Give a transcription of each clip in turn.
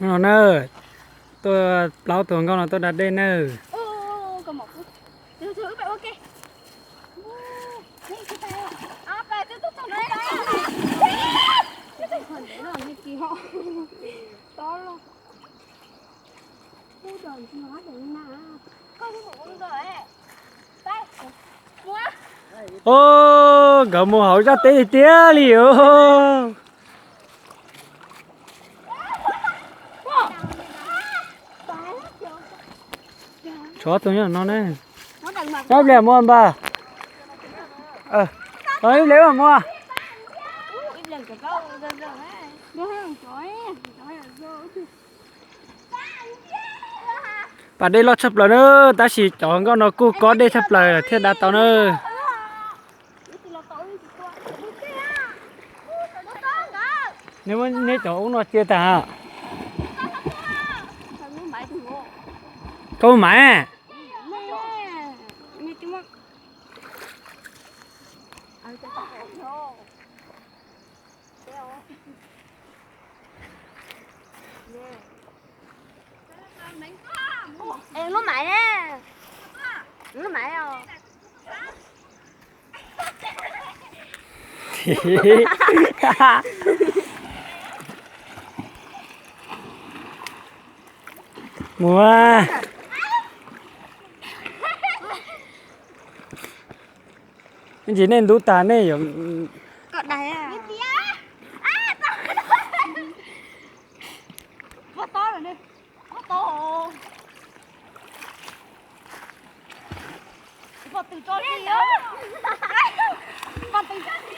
Nó nơ. Tôi lau tuần con là tôi đặt đây nơ. Còn một thứ thứ bạn ok. Bà tôi tao đây. Cái phần đấy là như kỳ họ. To luôn. Cô đời nó để mà. Con cái bộ đời. Đây. Mua. Ô, gỡ mồ hôi ra tê tía liều. Chó tôi nhớ nó này. Nó lẻ mua ba. Đấy lấy mà mua. Và đây lo chấp lời nữa, ta chỉ chọn con nó cu có đây chấp lời là thiết đã tao nữa. Nếu chỗ nó chia ta. Câu mãi. Em nó mày nè. Nó mày à. Mua. Anh chỉ nên đu tàn này giống. Cọt này à. Vó to rồi đi. Vó to. Vó từ cho đi á. Vó từ cho đi.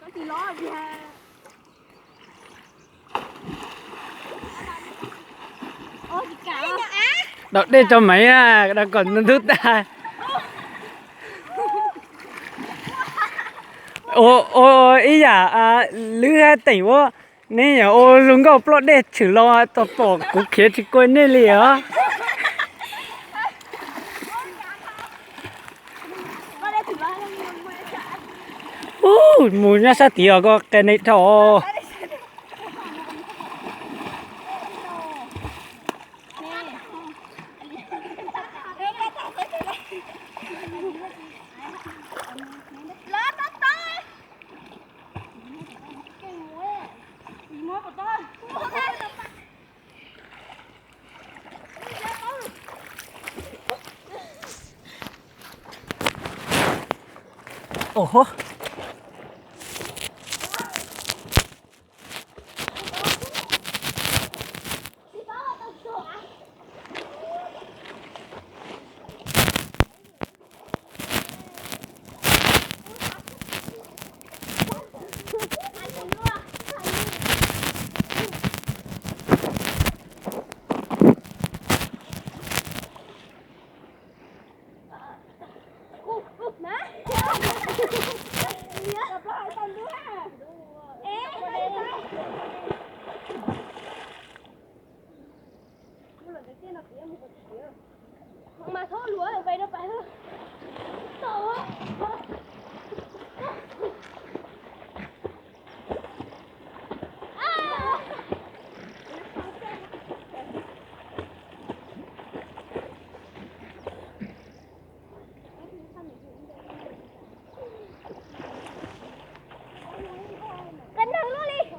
Có gì lo gì ha. Ôi gì cả. Đọc đây cho mấy à, đang còn đu ta. Ý à lứa hai tỉnh quá nên là lúng gạo plot để chữ lo tập bỏ cũng khiến chị quên nên lìa mùi nha sao tía có cái này thọ ồ mà thôi lúa ở vậy đâu phải thôi. Cẩn thận luôn đi.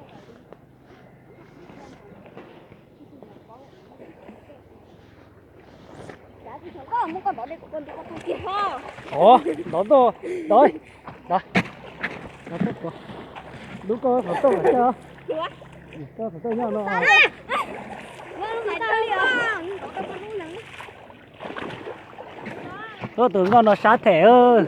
Có một con đó đây của con kia ha. ồ đó tôi rồi đó đó tốt quá đúng cô phải tôi phải chưa cơ phải tôi nhau nó tôi tưởng con nó sát thẻ ơi